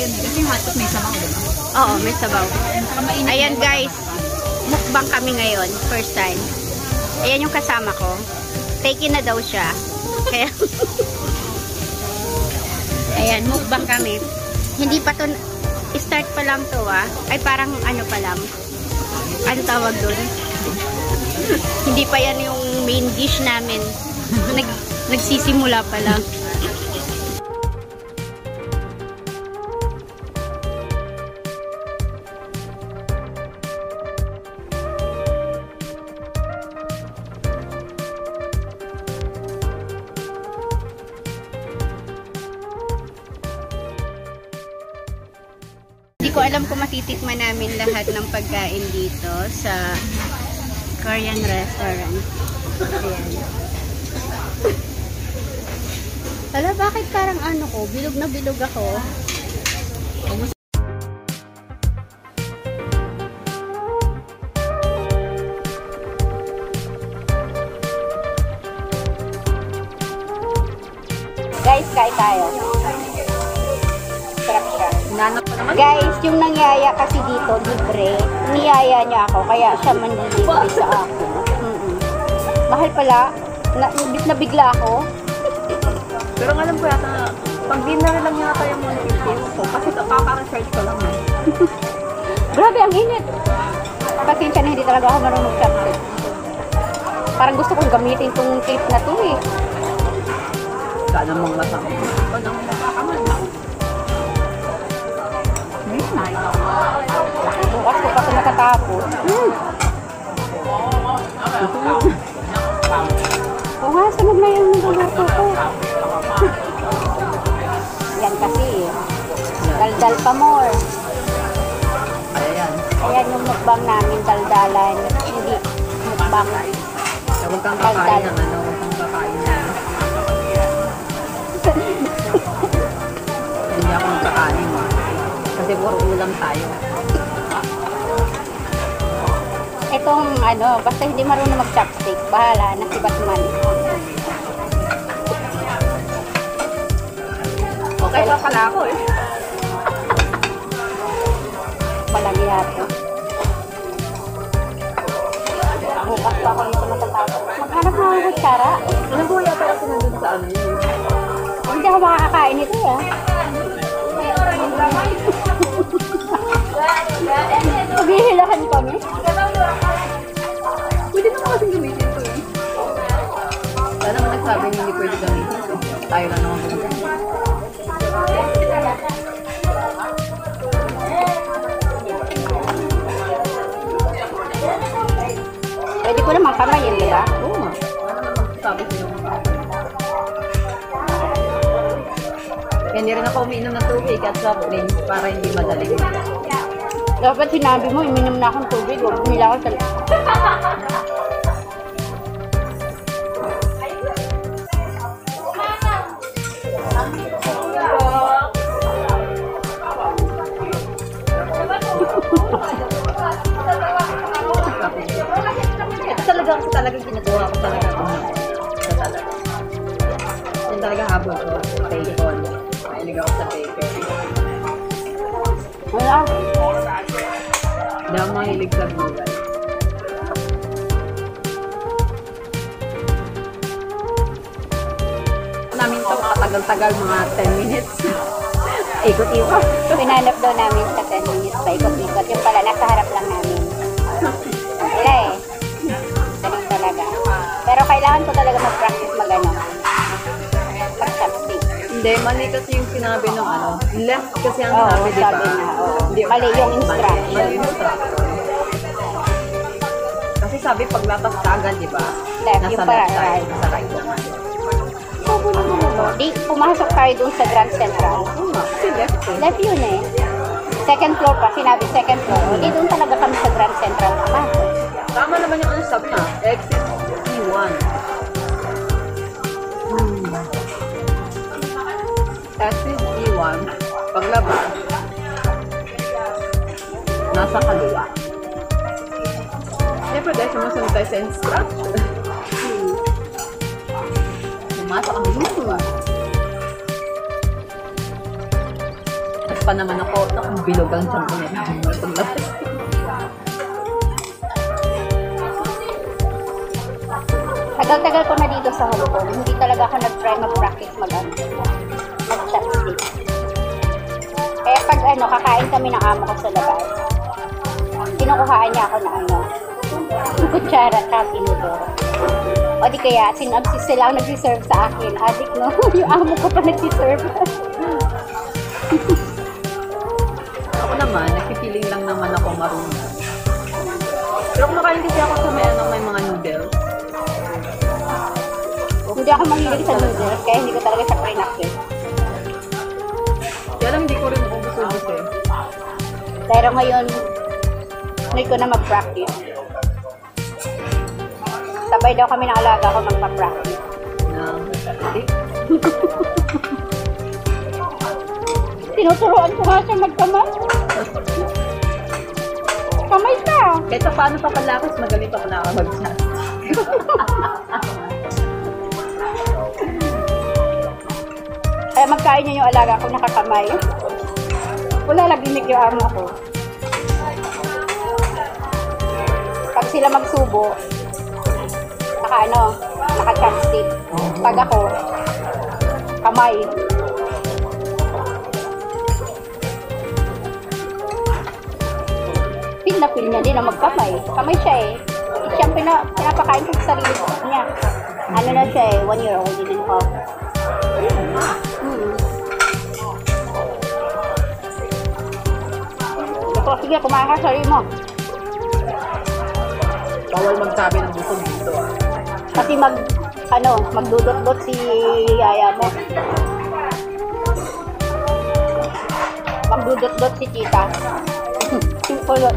yan. Kasi yung hotpot may sabaw, diba? Oo, may sabaw. Ayan guys, mukbang kami ngayon. First time. Ayan yung kasama ko. Take na daw siya. Kaya ayan, mukbang kami. Hindi pa to, start pa lang to Ay parang ano pa lang. Ano tawag doon? Hindi pa yan yung main dish namin. Nagsisimula pa lang. Hindi ko alam kung matitikman namin lahat ng pagkain dito sa Korean restaurant. Ayan. Hala, bakit parang ano ko? Bilog na bilog ako. Guys, kain tayo. Sarap siya. Guys, yung nangyaya kasi dito, libre. Niyaya niya ako, kaya siya manlilibre sa akin. Mahal pala. Nabigla ako. Pero alam ko yata, pag dinner lang yata yung 150 ko. Kasi kaka-research ko lang. Grabe, ang init. Pasensya na, hindi talaga ako marunong chopstick. Parang gusto kong gamitin tong clip na to eh. Sana mong masama. Ito nang makakaman. Bukas ko kasi nakatapos. Oo nga, sunod na yung niluluto ko. Yan kasi eh. Daldal pa more. Ayan. Ayan yung mukbang namin, daldalan. Hindi mukbang. Huwag kang kakain ng ano, huwag kang kakain ng hindi ako magkakain. Kasi puro ulam tayo. Itong ano, basta hindi marunong mag-chopstick, bahala na si Batman. Okay pa pala ako eh. Palagi hato. Bukas pa ako nito matatapos. Maghanap na ako kutsara. Ano po yata kasi nandun sa ano yun? Hindi ako makakakain ito Maghihilahan kami. Pwede naman kasing gamitin ito eh. Sana naman nagsabi niya hindi pwede gamitin ito. Tayo lang naman gamitin. Pwede ko naman kamayin, di ba? Oo nga. Sabi ko naman. Kaya hindi rin ako umiinom ng tubig at soft drinks para hindi madaling. Dapat sinabi mo, uminom na akong tubig. Bumila ako sa... Ito talagang ginagawa ko talaga. Ito talaga. Yan talaga habol ko. Bacon. Mahilig ako sa bacon. Wala. Hindi ako mahilig sa gulay. Namin ito katagal-tagal mga 10 minutes. Ikot-ikot. Pinanap daw namin sa 10 minutes pa ikot-ikot. Yung pala, nasa harap lang namin. Wala eh. Ganun talaga. Pero kailangan ko talaga mag-practice mag-ano. Pag-chopstick. Hindi, mali kasi yung sinabi ng ano. Left kasi ang Oo, sabi, di ba? sabi na. Oo. Mali yung instruction. Mali yung instruction. Kasi sabi, paglapas ka agad, di ba? Left, Nasa yung left para side, right. nasa right naman. Sabi na naman. Di, pumasok tayo dun sa Grand Central. Oo nga, kasi left eh. Left yun eh. Second floor pa, sinabi second floor. Hindi doon talaga kami sa Grand Central naman. Tama naman yung ano sabi na, exit E1. Exit E1, paglabas, nasa kaliwa. Siyempre dahil sumusunod tayo sa instruction. Pumasok kami dito. pa naman ako. Naku, bilog ang tiyan ko niya. Tagal-tagal ko na dito sa Hong Kong. Hindi talaga ako nag-try mag-practice mag-chopstick. Kaya pag kakain kami ng amo ko sa labas, kinukuhaan niya ako ng kutsara at tinidor. O di kaya, sila ang nag-serve sa akin. Adik, no? Yung amo ko pa nag-serve. Ako naman, nagpipiling lang naman ako marunong. Pero kumakain kasi ako sa may mga noodles. Hindi ako mahilig sa noodles, kaya hindi ko talaga siya practice. Kaya lang hindi ko rin ubus-ubus eh. Pero ngayon, need ko na mag-practice. Sabay daw kami ng alaga ko magpa-practice. Tinuturuan ko nga siya magkamay. Kamay ka! Kahit pa paano pa palakas, magaling pa pala ako mag-chat. Kaya magkain niya yung alaga ko nakakamay. Wala lagimik yung amo ko. Pag sila magsubo, naka-chopstick. Pag ako, kamay. Feel na feel niya din na magkamay. Kamay siya eh. Siyang pinapakain ko sa sarili niya. Ano na siya eh, 1 year old din ako. Sige, kumain ka sa sarili mo. Bawal magsabi ng busog dito ah. Kasi magdudot-dot si yaya mo. Magdudot-dot si tita. Simple yun.